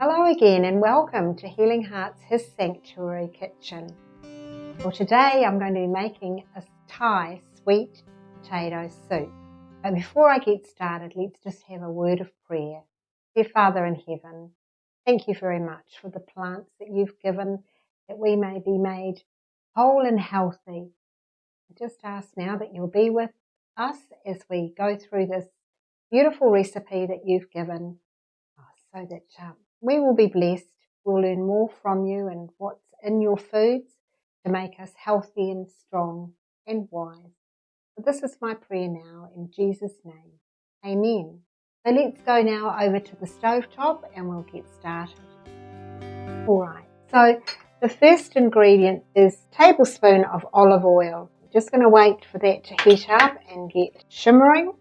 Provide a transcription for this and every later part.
Hello again and welcome to Healing Hearts His Sanctuary Kitchen. Well, today I'm going to be making a Thai sweet potato soup. But before I get started, let's just have a word of prayer. Dear Father in heaven, thank you very much for the plants that you've given that we may be made whole and healthy. I just ask now that you'll be with us as we go through this beautiful recipe that you've given so that we will be blessed. We'll learn more from you and what's in your foods to make us healthy and strong and wise. So this is my prayer now in Jesus' name. Amen. So let's go now over to the stovetop and we'll get started. Alright, so the first ingredient is a tablespoon of olive oil. I'm just going to wait for that to heat up and get shimmering.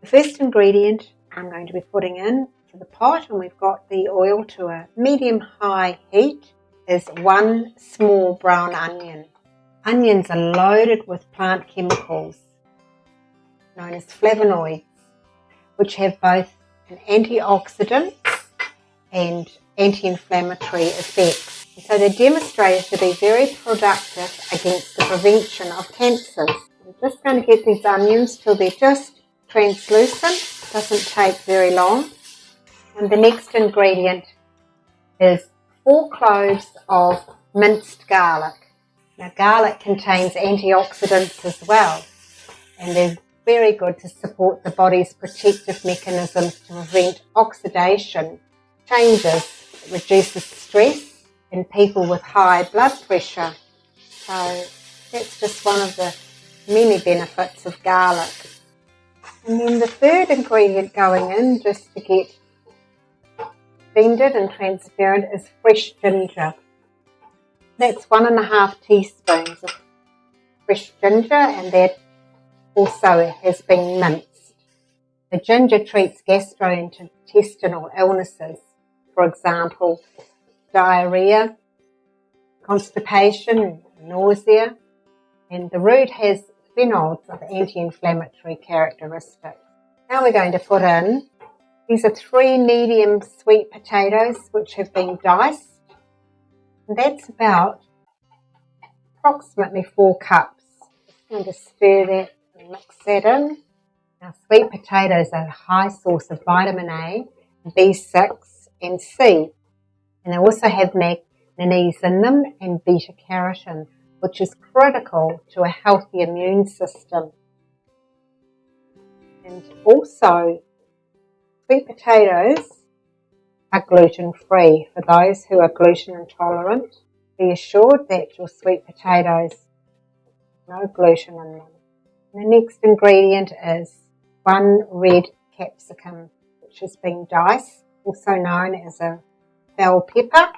The first ingredient I'm going to be putting in to the pot, and we've got the oil to a medium-high heat, is 1 small brown onion. Onions are loaded with plant chemicals known as flavonoids, which have both an antioxidant and anti-inflammatory effects. And so they're demonstrated to be very productive against the prevention of cancers. I'm just going to get these onions till they're just translucent. Doesn't take very long. And the next ingredient is 4 cloves of minced garlic. Now garlic contains antioxidants as well, and they're very good to support the body's protective mechanisms to prevent oxidation changes. It reduces stress in people with high blood pressure. So that's just one of the many benefits of garlic. And then the third ingredient going in, just to get blended and transparent, is fresh ginger. That's 1.5 teaspoons of fresh ginger, and that also has been minced. The ginger treats gastrointestinal illnesses, for example, diarrhea, constipation, nausea, and the root has phenols of anti-inflammatory characteristics. Now we're going to put in, these are 3 medium sweet potatoes which have been diced, and that's about approximately 4 cups. Just going to stir that and mix that in. Now sweet potatoes are a high source of vitamin A, B6 and C, and they also have manganese in them and beta carotene, which is critical to a healthy immune system. And also, sweet potatoes are gluten-free. For those who are gluten intolerant, be assured that your sweet potatoes have no gluten in them. And the next ingredient is 1 red capsicum, which has been diced, also known as a bell pepper.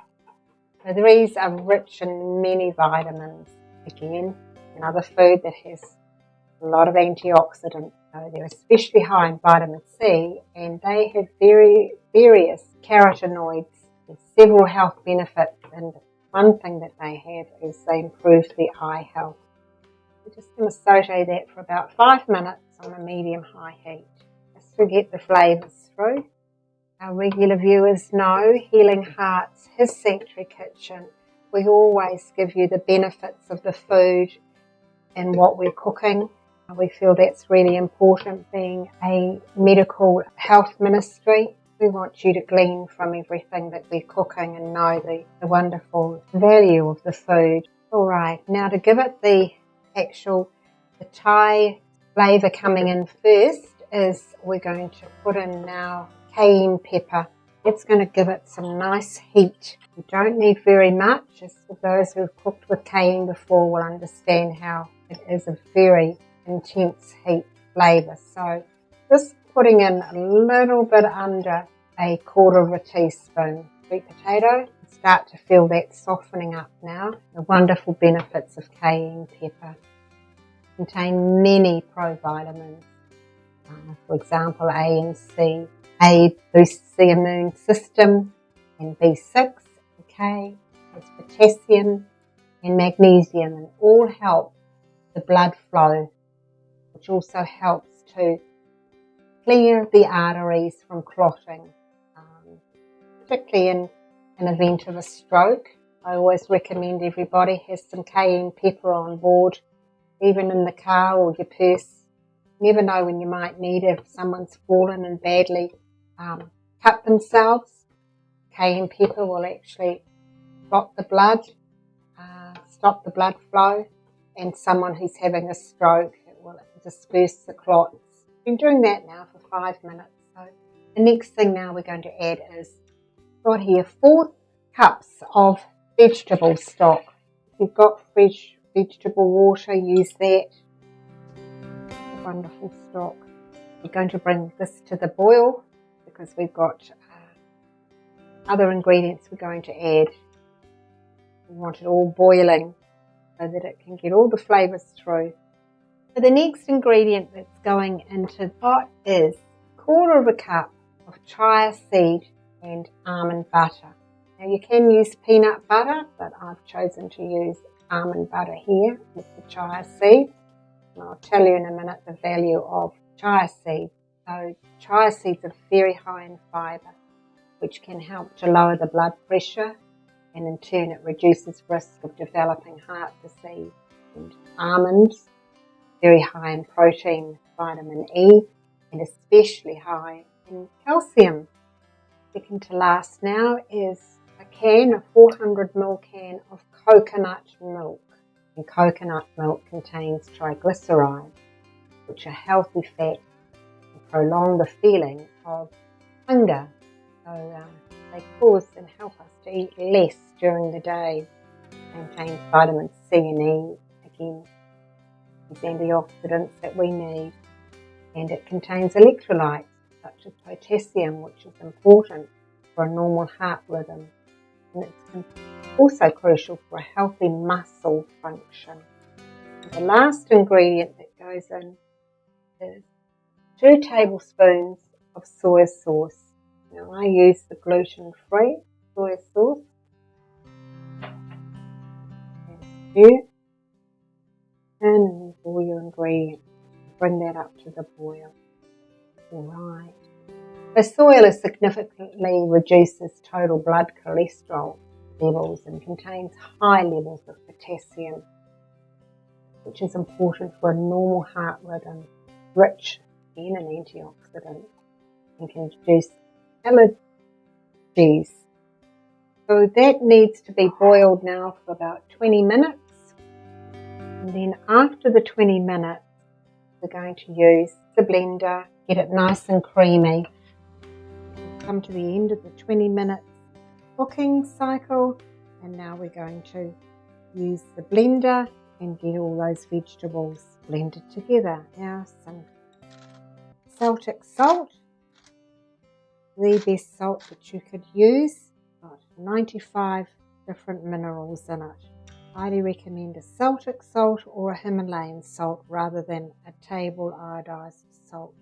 So these are rich in many vitamins. Again, another food that has a lot of antioxidants. So they're especially high in vitamin C, and they have various carotenoids and several health benefits. And one thing that they have is they improve the eye health. We're just going to saute that for about 5 minutes on a medium-high heat, just to get the flavours through. Our regular viewers know Healing Hearts, His Sanctuary Kitchen. We always give you the benefits of the food and what we're cooking. We feel that's really important, being a medical health ministry. We want you to glean from everything that we're cooking and know the wonderful value of the food. All right, now to give it the Thai flavour coming in first is we're going to put in now cayenne pepper. It's going to give it some nice heat. You don't need very much. As for those who have cooked with cayenne before will understand how it is a very intense heat flavour. So just putting in a little bit under 1/4 teaspoon sweet potato. Start to feel that softening up now. The wonderful benefits of cayenne pepper. Contain many provitamins. For example, A and C. A boosts the immune system, and B6, K has potassium and magnesium, and all help the blood flow, which also helps to clear the arteries from clotting. particularly in an event of a stroke. I always recommend everybody has some cayenne pepper on board, even in the car or your purse. You never know when you might need it. If someone's fallen and badly cut themselves, cayenne pepper will actually stop the blood flow, and someone who's having a stroke, it will disperse the clots. Been doing that now for 5 minutes. So the next thing now we're going to add is, got here 4 cups of vegetable stock. If you've got fresh vegetable water, use that. It's a wonderful stock. We're going to bring this to the boil because we've got other ingredients we're going to add. We want it all boiling so that it can get all the flavours through. So the next ingredient that's going into the pot is 1/4 cup of chia seed and almond butter. Now you can use peanut butter, but I've chosen to use almond butter here with the chia seed. And I'll tell you in a minute the value of chia seed. So chia seeds are very high in fibre, which can help to lower the blood pressure, and in turn it reduces risk of developing heart disease. And almonds, very high in protein, vitamin E, and especially high in calcium. Second to last now is a 400ml can of coconut milk. And coconut milk contains triglycerides, which are healthy fats and prolong the feeling of hunger. So they cause and help us to eat less during the day. Contains vitamin C and E, again, these antioxidants that we need. And it contains electrolytes such as potassium, which is important for a normal heart rhythm. And it's also crucial for a healthy muscle function. And the last ingredient that goes in is 2 tablespoons of soy sauce. Now I use the gluten-free soy sauce. And all your ingredients. Bring that up to the boil. Alright. The soy significantly reduces total blood cholesterol levels and contains high levels of potassium, which is important for a normal heart rhythm, rich in an antioxidant, and can reduce allergies. So that needs to be boiled now for about 20 minutes. And then after the 20 minutes, we're going to use the blender, get it nice and creamy. We've come to the end of the 20 minutes cooking cycle, and now we're going to use the blender and get all those vegetables blended together. Now some Celtic salt, the best salt that you could use. Got 95 different minerals in it. Highly recommend a Celtic salt or a Himalayan salt rather than a table iodized salt,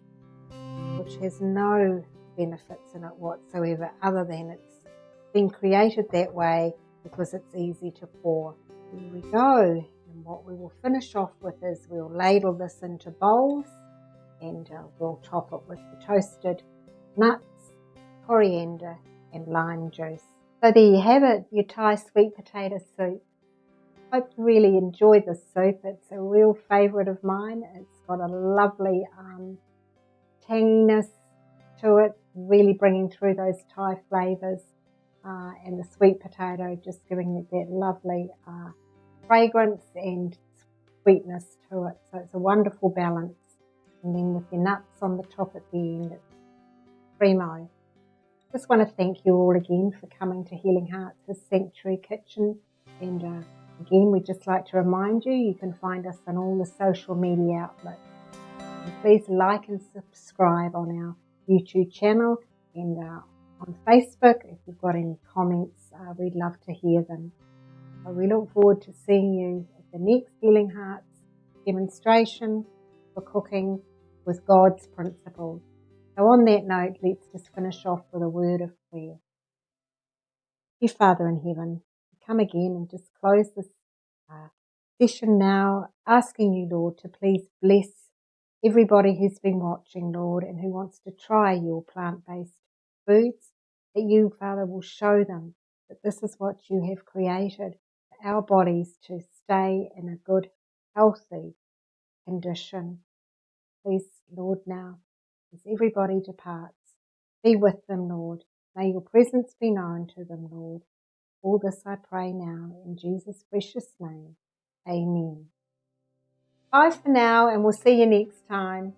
which has no benefits in it whatsoever other than it's been created that way because it's easy to pour. Here we go. And what we will finish off with is we'll ladle this into bowls, and we'll top it with the toasted nuts, coriander and lime juice. So there you have it, your Thai sweet potato soup. Hope you really enjoy this soup. It's a real favourite of mine. It's got a lovely tanginess to it, really bringing through those Thai flavours, and the sweet potato just giving it that lovely fragrance and sweetness to it. So it's a wonderful balance. And then with your nuts on the top at the end, it's primo. Just want to thank you all again for coming to Healing Hearts, His Sanctuary Kitchen. And again, we'd just like to remind you, you can find us on all the social media outlets. And please like and subscribe on our YouTube channel and on Facebook. If you've got any comments, we'd love to hear them. So we look forward to seeing you at the next Healing Hearts demonstration for cooking with God's principles. So on that note, let's just finish off with a word of prayer. Dear Father in heaven, come again and just close this session now, asking you, Lord, to please bless everybody who's been watching, Lord, and who wants to try your plant-based foods, that you, Father, will show them that this is what you have created for our bodies to stay in a good, healthy condition. Please, Lord, now, as everybody departs, be with them, Lord. May your presence be known to them, Lord. All this I pray now in Jesus' precious name. Amen. Bye for now, and we'll see you next time.